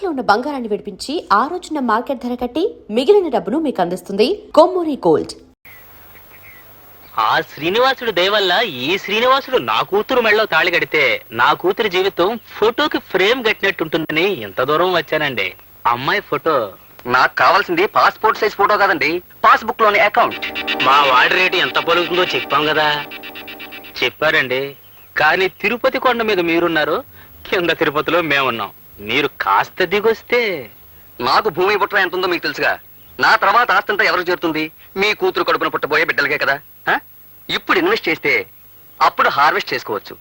తాకట్లో ఉన్న బంగారాన్ని విడిపించి ఆ రోజున మార్కెట్ ధర కట్టి మిగిలిన డబ్బును మీకు అందిస్తుంది కొమ్మూరి గోల్డ్. ఆ శ్రీనివాసుడు దయవల్ల ఈ శ్రీనివాసుడు నా కూతురు మెళ్ళలో తాళి కడితే నా కూతురి జీవితం ఫోటోకి ఫ్రేమ్ కట్టినట్టుంటుందని ఎంత దూరం వచ్చానండి. అమ్మాయి ఫోటో నాకు కావాల్సింది పాస్పోర్ట్ సైజ్ ఫోటో కాదండి, పాస్బుక్ లోని అకౌంట్. మా వాడి రేటు ఎంత పలుకుతుందో చెప్పాం కదా. చెప్పారండి, కానీ తిరుపతి కొండ మీద మీరున్నారు, కింద తిరుపతిలో మేమున్నాం. మీరు కాస్త దిగొస్తే. నాకు భూమి పుట్ట ఎంత ఉందో మీకు తెలుసుగా. నా తర్వాత ఆస్తంతా ఎవరికి చేరుతుంది? మీ కూతురు కడుపున పుట్టబోయే బిడ్డలకే కదా. ఇప్పుడు ఇన్వెస్ట్ చేస్తే అప్పుడు హార్వెస్ట్ చేసుకోవచ్చు.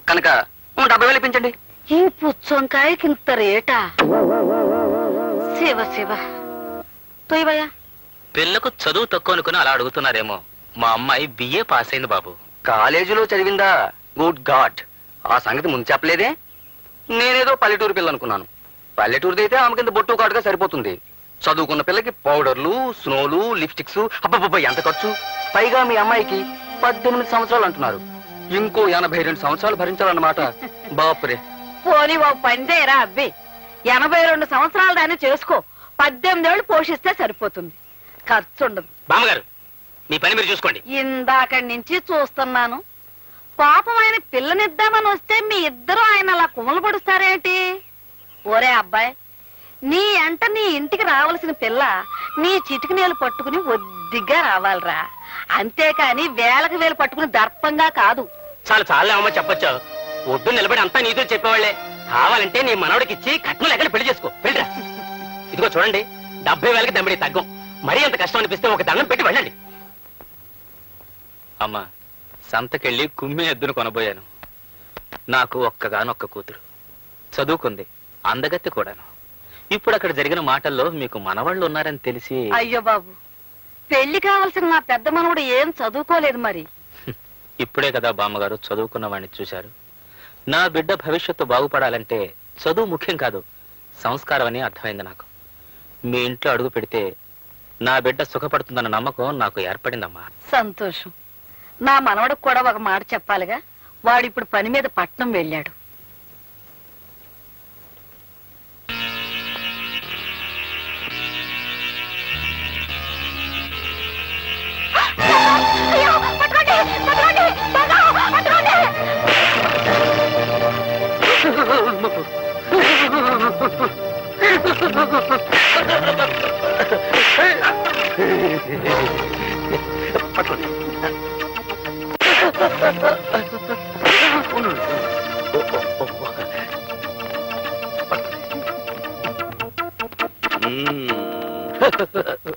కనుక 70,000 ఇప్పించండి. ఈ పుచ్చంకాయకి ఇంత రేటా? శివ శివ తోయవయ్యా. పిల్లకు చదువు తక్కువ అనుకుని అలా అడుగుతున్నారేమో. మా అమ్మాయి బిఏ పాస్ అయింది బాబు. కాలేజీలో చదివిందా? గుడ్ గాడ్, ఆ సంగతి ముందు చెప్పలేదే. నేనేదో పల్లెటూరు పిల్ల అనుకున్నాను. పల్లెటూరుది అయితే ఆమె కింద బొట్టు కాటుగా సరిపోతుంది. చదువుకున్న పిల్లకి పౌడర్లు, స్నోలు, లిప్స్టిక్స్, అబ్బబ్బబ్బా ఎంత ఖర్చు. పైగా మీ అమ్మాయికి 18 సంవత్సరాలు అంటున్నారు. ఇంకో 82 సంవత్సరాలు భరించాలన్నమాట. బాపురే. పోనీ ఓ పని చేయరా అబ్బి, 82 సంవత్సరాల దాన్ని చేసుకో. 18 ఏళ్ళు పోషిస్తే సరిపోతుంది, ఖర్చు ఉండదు. బామ్మగారు, మీ పని మీరు చూసుకోండి. ఇందాకడి నుంచి చూస్తున్నాను. పాపం ఆయన పిల్లనిద్దామని వస్తే మీ ఇద్దరు ఆయన అలా కుమలు పడుస్తారేంటి? ఓరే అబ్బాయి, నీ అంట నీ ఇంటికి రావాల్సిన పిల్ల నీ చిటికి నీళ్ళు పట్టుకుని ఒద్దిగ్గా రావాలిరా. అంతేకాని వేలకు వేలు పట్టుకుని దర్పంగా కాదు. చాలు చాలే అమ్మ చెప్పొచ్చు. ఒడ్డు నిలబడి అంతా నీతో చెప్పేవాళ్లే. కావాలంటే నీ మనవడికి ఇచ్చి కట్నం ఎక్కడ పెళ్లి చేసుకో. వెళ్ళరా. ఇదిగో చూడండి, 70,000కి దమ్మిడి తగ్గం. మరీ అంత కష్టం అనిపిస్తే ఒక దండం పెట్టి వెళ్ళండి. అమ్మా, సంతకెళ్ళి కుమ్మి ఎద్దును కొనబోయాను. నాకు ఒక్కగానొక్క కూతురు, చదువుకుంది, అందగత్తి కూడాను. ఇప్పుడు అక్కడ జరిగిన మాటల్లో మీకు మనవాళ్ళు ఉన్నారని తెలిసి. అయ్యో బాబు, పెళ్లి కావాల్సిన నా పెద్ద మనవడు ఏం చదువుకోలేదు మరి. ఇప్పుడే కదా బామ్మగారు చదువుకున్న వాడిని చూశారు. నా బిడ్డ భవిష్యత్తు బాగుపడాలంటే చదువు ముఖ్యం కాదు, సంస్కారం అని అర్థమైంది నాకు. మీ ఇంట్లో అడుగు పెడితే నా బిడ్డ సుఖపడుతుందన్న నమ్మకం నాకు ఏర్పడిందమ్మా. సంతోషం. నా మనవడికి కూడా ఒక మాట చెప్పాలిగా. వాడిప్పుడు పని మీద పట్నం వెళ్ళాడు.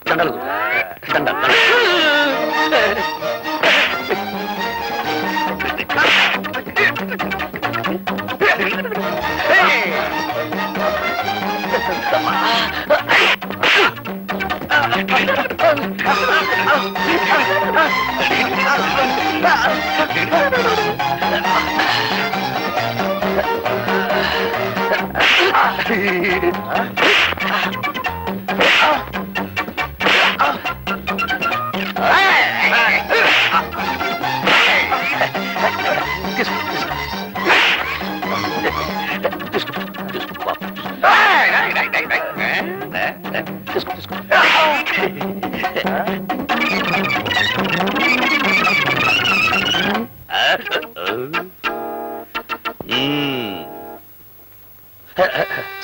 దండలు దండలు.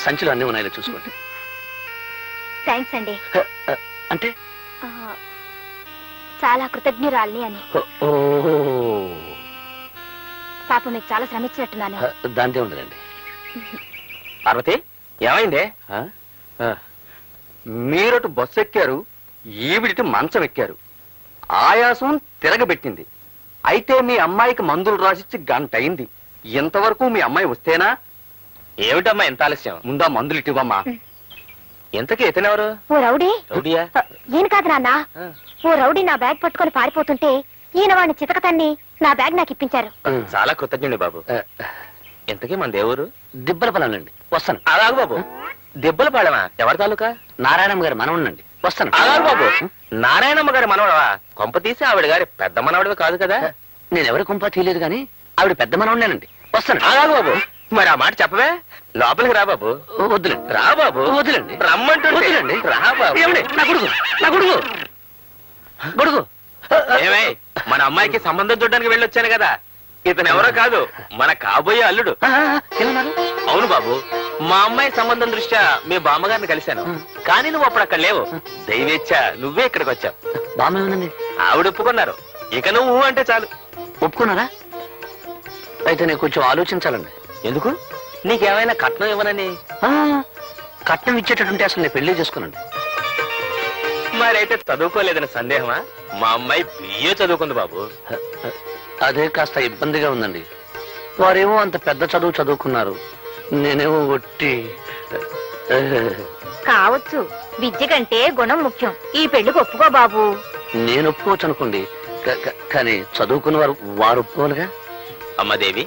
సంచులు అన్నీ ఉన్నాయో చూసుకోండి. థ్యాంక్స్ అండి. అంటే చాలా కృతజ్ఞురాల్ని అని. పాప మీకు చాలా శ్రమించినట్టున్నాను. దాంతే ఉందండి. పార్వతి, ఏమైందే? మీరటు బస్సు ఎక్కారు, ఈవిడిటి మంచం ఎక్కారు. ఆయాసం తిరగబెట్టింది. అయితే మీ అమ్మాయికి మందులు రాసిచ్చి గంట అయింది. ఇంతవరకు మీ అమ్మాయి వస్తేనా? ఏమిటమ్మా ఎంత ఆలస్యం? ముందా మందులు ఇటివమ్మా. ఎంతకీ ఇతనెవరు? ఓ రౌడీ. రౌడీయా? ఈయన కాదు నాన్న. ఓ రౌడీ నా బ్యాగ్ పట్టుకొని పారిపోతుంటే ఈయన వాడిని చితకతన్ని నా బ్యాగ్ నాకు ఇప్పించారు. చాలా కృతజ్ఞుడి బాబు. ఎంతకీ మన దేవురు? దిబ్బలపల్లండి. వస్తాను. అలాగు బాబు. దెబ్బల పాడమా? ఎవరి తాలూకా? నారాయణమ్మ గారు మనవునండి. వస్తాను. అలాగు బాబు. నారాయణమ్మ గారి మనవడవా? కొంప తీసి ఆవిడ గారి పెద్ద మనవడివి కాదు కదా? నేనెవరి కుంప తీయలేదు గాని ఆవిడ పెద్ద మనవునేనండి. వస్తాను. అలాగు బాబు. మరి ఆ మాట చెప్పవే. లోపలికి రా బాబు. వద్దులేండి. రా బాబు. వదిలేండి. రమ్మంటుంటే వదిలేండి. రా బాబు. ఏమండి? నా కొడుకు, నా కొడుకు, కొడుకు. ఏమై, మన అమ్మాయికి సంబంధం చూడడానికి వెళ్ళొచ్చాను కదా. ఇతను ఎవరో కాదు, మన కాబోయే అల్లుడు. ఏమన్నారు? అవును బాబు, మా అమ్మాయి సంబంధం దృష్ట్యా మీ బామ్మగారిని కలిశాను. కానీ నువ్వు అప్పుడు అక్కడ లేవు. దైవేచ్ఛ నువ్వే ఇక్కడికి వచ్చావు. బామ్మ ఏమన్నది? ఆవిడ ఒప్పుకున్నారు. ఇక నువ్వు అంటే చాలు. ఒప్పుకున్నారా? అయితే నేను కొంచెం ఆలోచించాలండి. ఎందుకు? నీకేమైనా కట్నం ఇవ్వనని? ఆ, కట్నం ఇచ్చేటట్టుంటే అసలు నేను పెళ్లి చేసుకోనండి. మరైతే చదువుకోలేదని సందేహమా? మా అమ్మాయి బిఏ చదువుకుంది బాబు. అదే కాస్త ఇబ్బందిగా ఉందండి. వారేమో అంత పెద్ద చదువు చదువుకున్నారు, నేనేమో ఒట్టి. కావచ్చు, విద్య కంటే గుణం ముఖ్యం. ఈ పెళ్లికి ఒప్పుకో బాబు. నేను ఒప్పుకోవచ్చు అనుకోండి, కానీ చదువుకున్న వారు ఒప్పుకోవాలిగా. అమ్మాదేవి,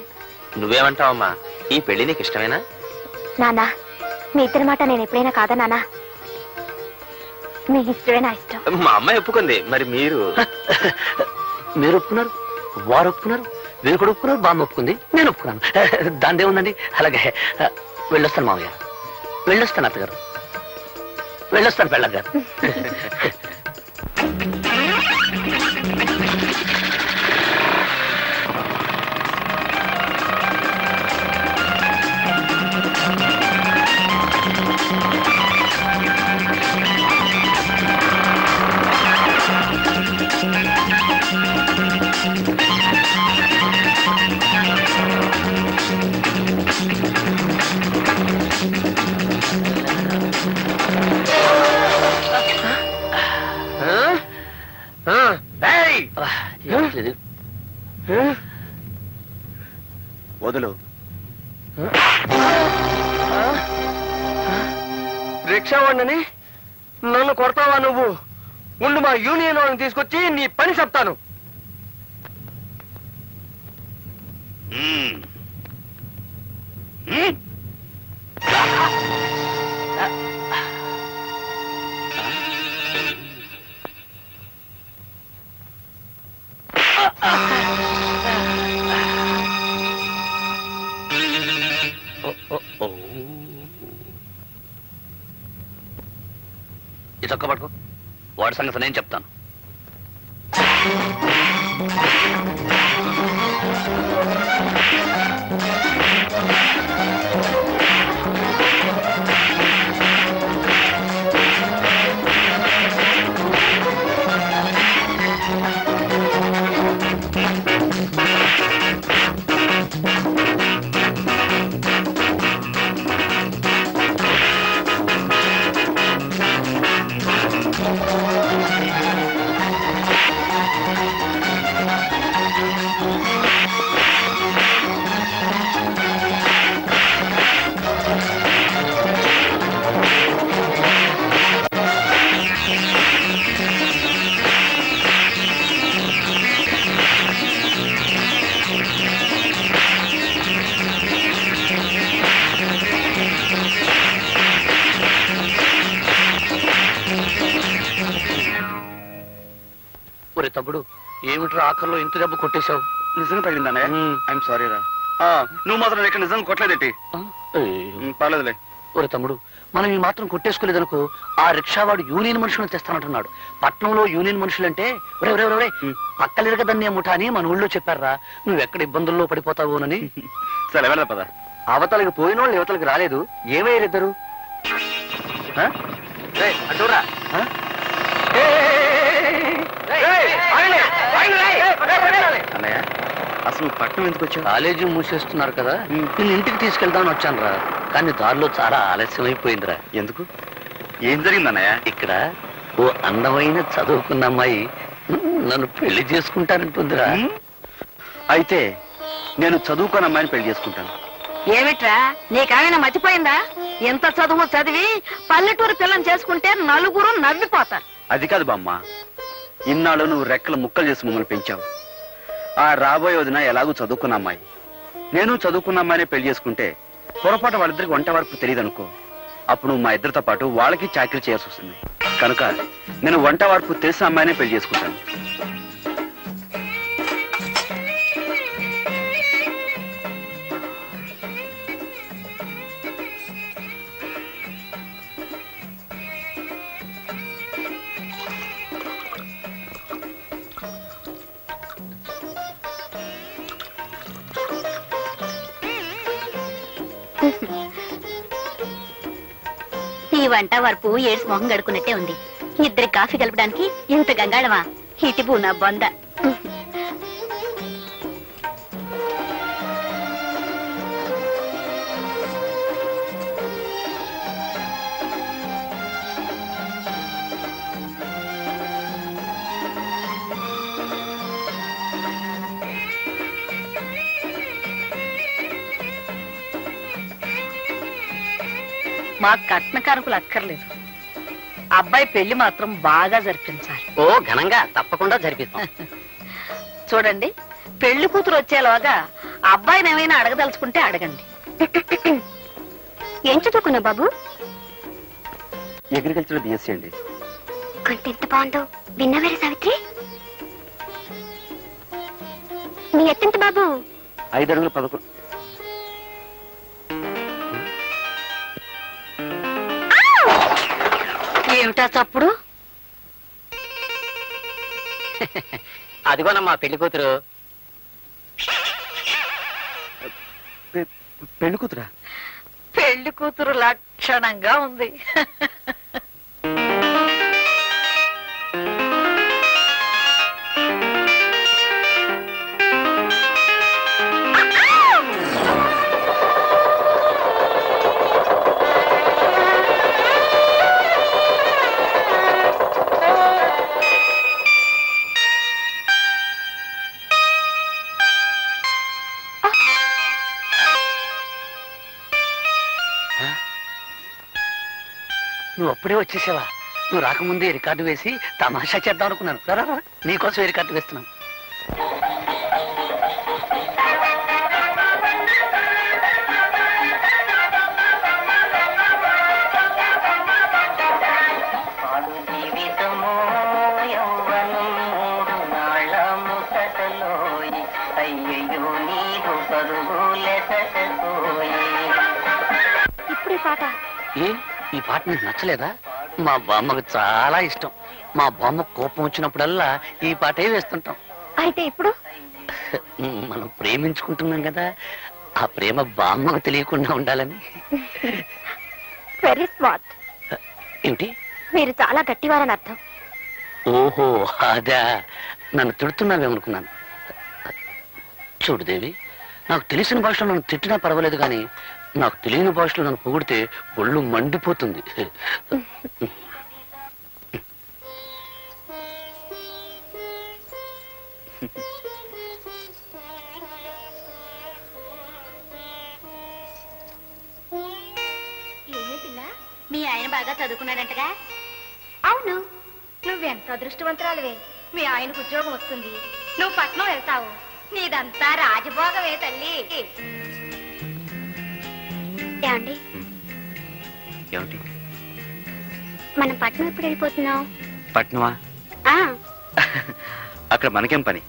నువ్వేమంటావమ్మా? ఈ పెళ్లి నీకు ఇష్టమేనా? నానా, మీ ఇద్దరి మాట నేను ఎప్పుడైనా కాదా నానా? మీ ఇష్టమే నా ఇష్టం. మా అమ్మాయి ఒప్పుకుంది, మరి మీరు? మీరు ఒప్పుకున్నారు, వారు ఒప్పుకున్నారు, నేను కూడా ఒప్పుకున్నారు, బామ్మ ఒప్పుకుంది, నేను ఒప్పుకున్నాను. దాందే ఉందండి. అలాగే వెళ్ళొస్తాను మామయ్య, వెళ్ళొస్తాను అత్తగారు, వెళ్ళొస్తాను పెళ్ళగారు. వదులు. రిక్షా వాడిని నన్ను కొడతావా నువ్వు? ముందు మా యూనియన్ వాళ్ళని తీసుకొచ్చి నీ పని చెప్తాను. ఈ చొక్క పట్టుకో, వాడి సంగతి నేను చెప్తాను. ఒరే తమ్ముడు, ఏమిట్రా ఆఖరిలో ఇంత దెబ్బ కొట్టేశావు? నిజంగా తగిలిందానే? ఐఎమ్ సారీ రా. నువ్వు మాత్రం ఇక్కడ నిజంగా కొట్టలేదేంటి? పర్లేదులే. ఒరే తమ్ముడు, మనం ఈ మాత్రం కొట్టేసుకోలేదనుకో, ఆ రిక్షావాడు యూనియన్ మనుషులను తెస్తానంటున్నాడు. పట్నంలో యూనియన్ మనుషులంటే ఒరే పక్కలిరగదన్నే ముఠ అని మన ఊళ్ళో చెప్పారా. నువ్వెక్కడ ఇబ్బందుల్లో పడిపోతావోనని. సరే వెళ్దా పద. అవతలకి పోయిన వాళ్ళు యువతలకి రాలేదు, ఏమయ్యారిద్దరు? అటురా. అన్నయ్య, అసలు పట్నం ఎందుకు వచ్చావు? కాలేజీ మూసేస్తున్నారు కదా, నేను ఇంటికి తీసుకెళ్దామని వచ్చాను రా. కానీ దారిలో చాలా ఆలస్యం అయిపోయిందిరా. ఎందుకు? ఏం జరిగింది అన్నయ్య? ఇక్కడ ఓ అందమైన చదువుకున్న అమ్మాయి నన్ను పెళ్లి చేసుకుంటానంటుందిరా. అయితే నేను చదువుకున్న అమ్మాయిని పెళ్లి చేసుకుంటాను. ఏమిట్రా, నీకేమైనా మర్చిపోయిందా? ఎంత చదువు చదివి పల్లెటూరు పిల్లని చేసుకుంటే నలుగురు నవ్విపోతారు. అది కాదు బామ్మ, ఇన్నాళ్ళు నువ్వు రెక్కలు ముక్కలు చేసి మమ్మల్ని పెంచావు. ఆ రాబోయే వదిన ఎలాగూ చదువుకున్న అమ్మాయి, నేను చదువుకున్న అమ్మాయినే పెళ్లి చేసుకుంటే పొరపాటు వాళ్ళిద్దరికి వంట వరకు తెలియదు అనుకో. అప్పుడు నువ్వు మా ఇద్దరితో పాటు వాళ్ళకి చాకరీ చేయాల్సి వస్తుంది. కనుక నేను వంట వరకు తెలిసిన అమ్మాయినే పెళ్లి చేసుకుంటాను. ఈ వంట వరపు ఏడ్స్ మొహం గడుకున్నట్టే ఉంది. ఇద్దరి కాఫీ కలపడానికి ఇంత గంగాళమా? ఇటిపు నా బొంద. మా కట్న కానుకలు అక్కర్లేదు, అబ్బాయి పెళ్లి మాత్రం బాగా జరిపించాలి. ఓ ఘనంగా తప్పకుండా జరిపిస్తాం. చూడండి, పెళ్లి కూతురు వచ్చేలోగా అబ్బాయిని ఏమైనా అడగదలుచుకుంటే అడగండి. ఏం చదువుకున్నావు బాబు? అగ్రికల్చర్ బిఎస్సీ అండి. కొంత ఎంత బాగుందో విన్నవేరే సావిత్రి. నీ ఎత్తెంత బాబు? 5 అడుగులు 11. ఏమిటా చప్పుడు? అదిగోనమ్మా పెళ్లి కూతురు. పెళ్లి కూతురా? పెళ్లి కూతురు లక్షణంగా ఉంది. నువ్వు అప్పుడే వచ్చేసావా? నువ్వు రాకముందే రికార్డు వేసి తమాషా చేద్దాం అనుకున్నాను. రా నీకోసం రికార్డు వేస్తున్నాను. ఇప్పుడు ఈ పాట ఏ ఈ పాట నీకు నచ్చలేదా? మా బామ్మకు చాలా ఇష్టం. మా బామ్మ కోపం వచ్చినప్పుడల్లా ఈ పాటే వేస్తుంటాం. అయితే ఇప్పుడు మనం ప్రేమించుకుంటున్నాం కదా, ఆ ప్రేమ బామ్మకు తెలియకుండా ఉండాలని. Very smart. ఏమిటి? మీరు చాలా గట్టివారని అర్థం. ఓహో అదా, నన్ను తిడుతున్నావేమనుకున్నాను. చూడు దేవి, నాకు తెలిసిన భాషలో నన్ను తిట్టినా పర్వాలేదు, కానీ నాకు తెలియని భాషలో నన్ను పొగిడితే ఒళ్ళు మండిపోతుంది. ఏమే పిల్ల, మీ ఆయన బాగా చదువుకున్నాడంటగా? అవును, నువ్వెంత అదృష్టవంతురాలువే. మీ ఆయనకు ఉద్యోగం వస్తుంది, నువ్వు పట్నం వెళ్తావు. నీదంతా రాజభోగమే తల్లి. ఏమండి, ఏమిటి? మనం పట్నం ఎప్పుడు వెళ్ళిపోతున్నావు? పట్నమా? అక్కడ మనకేం పని?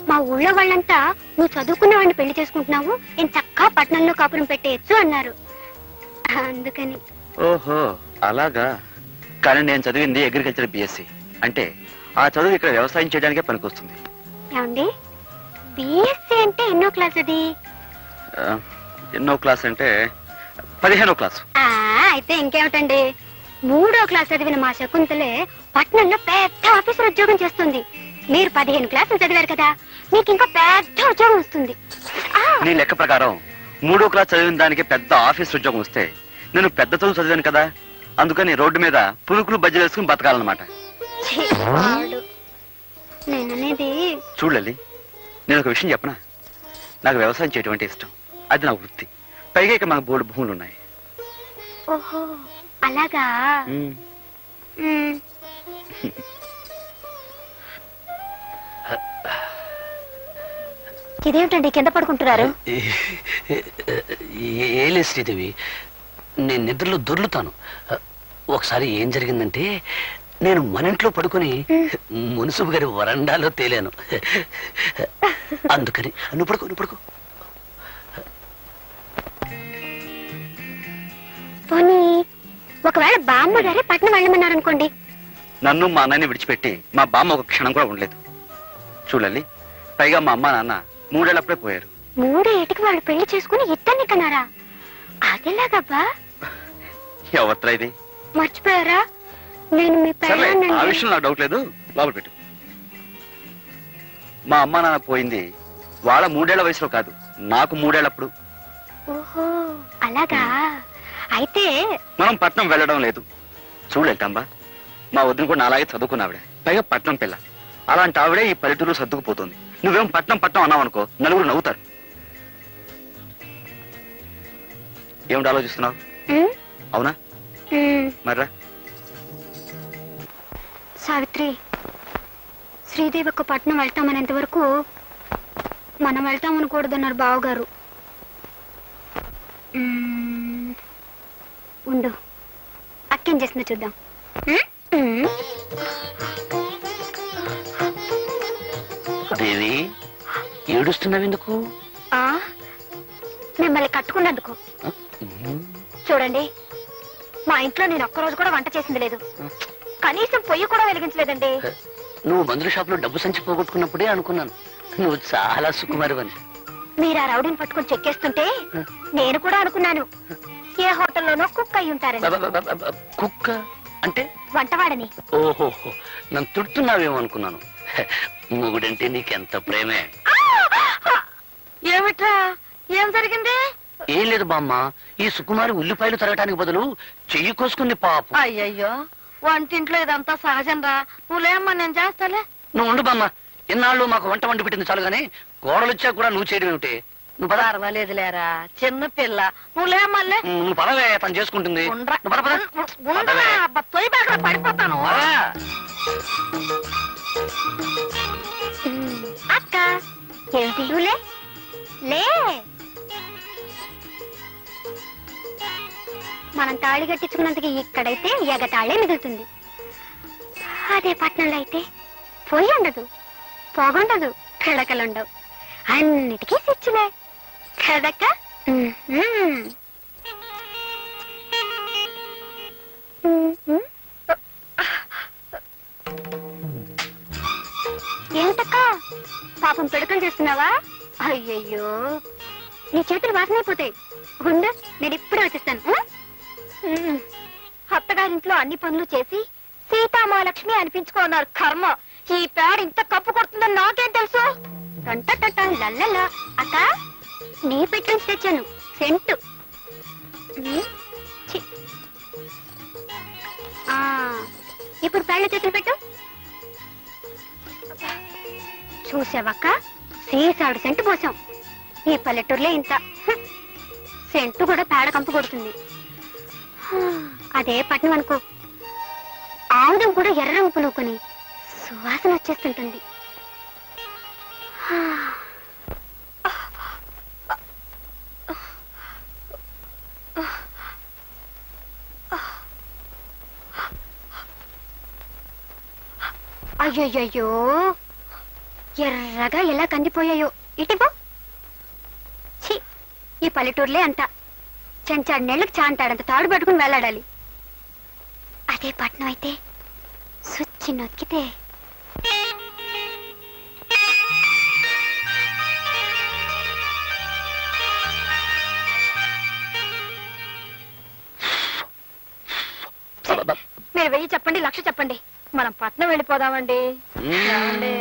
మా ఊళ్ళో వాళ్ళంతా నువ్వు చదువుకున్న వాడిని పెళ్లి చేసుకుంటున్నావు, నేను చక్కా పట్నంలో కాపురం పెట్టేయచ్చు అన్నారు. అందుకని. ఓహో అలాగా. కానీ నేను చదివింది అగ్రికల్చర్ బిఎస్సీ. అంటే ఆ చదువు ఇక్కడ వ్యవసాయం చేయడానికే పనికొస్తుంది. ఏమండి, బిఎస్సీ అంటే ఎన్నో క్లాస్ అది? ఎన్నో క్లాస్ అంటే 15వ క్లాసు. అయితే ఇంకేమిటండి, 3వ క్లాస్ చదివిన మా శకుంతలే పట్నంలో పెద్ద ఆఫీసర్ ఉద్యోగం చేస్తుంది. మీరు 15 క్లాసులు చదివారు కదా, మీకు ఇంకా పెద్ద ఉద్యోగం వస్తుంది. నీ లెక్క ప్రకారం 3వ క్లాస్ చదివిన దానికి పెద్ద ఆఫీస్ ఉద్యోగం వస్తే నేను పెద్ద చదువు చదివాను కదా, అందుకని రోడ్డు మీద పులుకులు బజ్జలు వేసుకుని బతకాలన్నమాట. నేననేది చూడలే, నేను ఒక విషయం చెప్పనా? నాకు వ్యవసాయం చేయడం అంటే ఇష్టం, అది నా వృత్తి. పైగా ఇక మనకు బోర్డు భూములు ఉన్నాయి. ఓహో అలాగా. ఇదేమిటండి కింద పడుకుంటున్నారు? ఏలే శ్రీదేవి, నేను నిద్రలో దొర్లుతాను. ఒకసారి ఏం జరిగిందంటే, నేను మన ఇంట్లో పడుకొని మున్సిపు గారి వరండాలో తేలాను. అందుకని నువ్వు పడుకో. పోనీ ఒకవేళ బామ్మ గారే పట్నం వెళ్ళమన్నారనుకోండి. నన్ను మా అన్నని విడిచిపెట్టి మా బామ్మ ఒక క్షణం కూడా ఉండలేదు. చూడాలి, పైగా మా అమ్మ నాన్న 3 ఏళ్ళప్పుడే పోయారు. 3 ఏటికి వాళ్ళు పెళ్లి చేసుకుని ఇద్దరిని కన్నారా? అదెలాగబ్బా? ఎవత్రా ఇది? మర్చిపోయారా? నేను మీ సర్లే, ఆ పెళ్ళాన్నండి. విషయం నాకు డౌట్ లేదు. లోపల పెట్టు. మా అమ్మ నాన్న పోయింది వాళ్ళ 3 ఏళ్ల వయసులో కాదు, నాకు 3 ఏళ్ళప్పుడు. ఓహో అలాగా. అయితే మనం పట్నం వెళ్ళడం లేదు. చూడలేటమ్మా, మా వదిన కూడా అలాగే చదువుకున్న ఆవిడ, పైగా పట్నం పిల్ల. అలాంటి ఆవిడే ఈ పల్లెటూరు సర్దుకుపోతుంది. నువ్వేం పట్నం పట్నం అన్నావు అనుకో, నలుగురు నవ్వుతారు. ఏమిటి ఆలోచిస్తున్నావు? ఉమ్, అవునా? ఉమ్. మర్రా. సావిత్రి, శ్రీదేవి ఒక పట్నం వెళ్తామనేంత వరకు మనం వెళ్తామనకూడదన్నారు బావగారు. ఉండు, అక్కేం చేస్తుందో చూద్దాం. దేవి, ఏడుస్తున్నావెందుకు? ఆ, మిమ్మల్ని కట్టుకున్నందుకు. చూడండి, మా ఇంట్లో నేను ఒక్కరోజు కూడా వంట చేసింది లేదు, కనీసం పొయ్యి కూడా వెలిగించలేదండి. నువ్వు మందుల షాప్ లో డబ్బు సంచి పోగొట్టుకున్నప్పుడే అనుకున్నాను నువ్వు చాలా సుకుమారివని. మీరు ఆ రౌడీని పట్టుకొని చెక్కేస్తుంటే నేను కూడా అనుకున్నాను ఏ హోటల్లోనో కుక్ అయి ఉంటారని. కుక్క అంటే? వంటవాడని. ఓహోహో, నన్ను తిడుతున్నావేమో అనుకున్నాను. మొగుడంటే నీకెంత ప్రేమే. ఏమిట్రా, ఏం జరిగింది? ఏం లేదు బామ్మ, ఈ సుకుమారి ఉల్లిపాయలు తరగటానికి బదులు చెయ్యి కోసుకుంది పాపం. అయ్యయ్యో, వంటింట్లో ఇదంతా సహజం రా. నువ్వులేమ్మా, నేను చేస్తాలే. నువ్వు ఉండు బామ్మ, ఇన్నాళ్ళు మాకు వంట వండి పెట్టింది చాలు గానీ కోడలు వచ్చా కూడా నువ్వు చేయడం ఏమిటి? నువ్వు పద. పర్వాలేదులేరా, చిన్న పిల్ల. నువ్వులేమ్మల్లే. నువ్వు పదవే, తను చేసుకుంటుంది. నువ్వు పద, పద. ఉండరా, తొయ్యి బాగా పడిపోతాను. పద. అక్క ఏంటి లే లే, మనం తాళి కట్టించుకున్నందుకు ఇక్కడైతే ఎగతాళే మిగులుతుంది. అదే పట్నంలో అయితే పొయ్యి ఉండదు, పొగుండదు, పిడకలుండవు, అన్నిటికీ సిచ్చులే కదక్క. ఏమిటక్క పాపం పిడకలు చేస్తున్నావా? అయ్యయ్యో, నీ చేతులు వాసనైపోతాయి. ఉండు, నేను ఇప్పుడే వచ్చేస్తాను. అత్తగారింట్లో అన్ని పనులు చేసి సీతామహాలక్ష్మి అనిపించుకున్నారు. కర్మ, ఈ పేడ ఇంత కప్పు కొడుతుందని నాకేం తెలుసు? లల్లలా. అక్క, నీ పెట్టి తెచ్చాను సెంటు. ఛీ. ఆ, ఇప్పుడు పేళ్ళ చేతులు పెట్టు. చూసావక్క, సీసాడు సెంటు పోసాం. ఈ పల్లెటూరులే ఇంత. సెంటు కూడా పేడ కంపు కొడుతుంది. అదే పట్నం అనుకో, ఆముదం కూడా ఎర్ర రంగు పులుకొని సువాసన వచ్చేస్తుంటుంది. అయ్యయ్యో, ఎర్రగా ఎలా కందిపోయాయో. ఇటిపో. ఛీ, ఈ పల్లెటూరులే అంట. చెంచాడు నెళ్ళకి చాంటాడంత తాడు పట్టుకుని వెళ్ళాడాలి. అదే పట్నం అయితే సుచ్చి నొక్కితే. మీరు 1000 చెప్పండి, 1,00,000 చెప్పండి, మనం పట్నం వెళ్ళిపోదామండి. ఏమండి?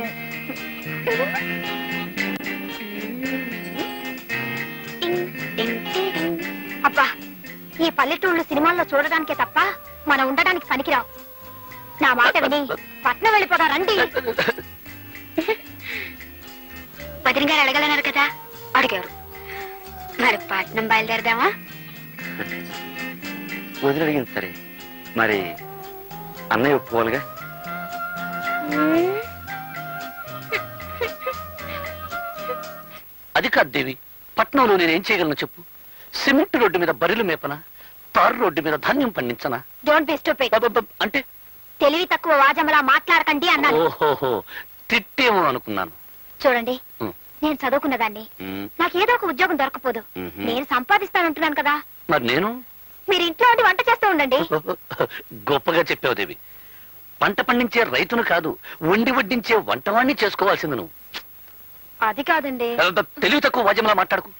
అబ్బా, ఈ పల్లెటూళ్ళు సినిమాల్లో చూడడానికే తప్ప మనం ఉండడానికి పనికిరావు. నా మాట విని పట్నం వెళ్ళిపోదా రండి. వదిన గారు అడగలన్నారు కదా, అడిగారు. మరి పట్నం బయలుదేరదామా? వదిలి అడిగింది సరే, మరి అన్నయ్య ఒప్పుకోవాలిగా. అది కాదు దేవి, పట్నంలో నేనేం చేయగలను చెప్పు? సిమెంట్ రోడ్డు మీద బరిలు మేపనా? తారు రోడ్డు మీద ధాన్యం పండించనా? Don't be stupid. అంటే తెలివి తక్కువ వాజమలా మాట్లాడకండి అన్నాను. ఓహోహో, తిట్టేమో అనుకున్నాను. చూడండి, ఉం. నేను చదువుకున్నదాన్ని, ఉమ్, నాకు ఏదో ఒక ఉద్యోగం దొరకపోదు. మ్హూ. నేను సంపాదిస్తానంటున్నాను కదా. మరి నేను మీరు ఇంట్లో ఉండి వంట చేస్తూ ఉండండి. గొప్పగా చెప్పావు దేవి. పంట పండించే రైతును కాదు, వండి వడ్డించే వంటవాణ్ణి చేసుకోవాల్సింది నువ్వు. అది కాదండి. తెలివి తక్కువ వాద్యంలా మాట్లాడుకు.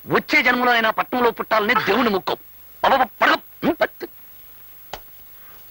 వచ్చే జన్మలో అయినా పట్టణంలో పుట్టాలని దేవుని ముక్కం. పడగ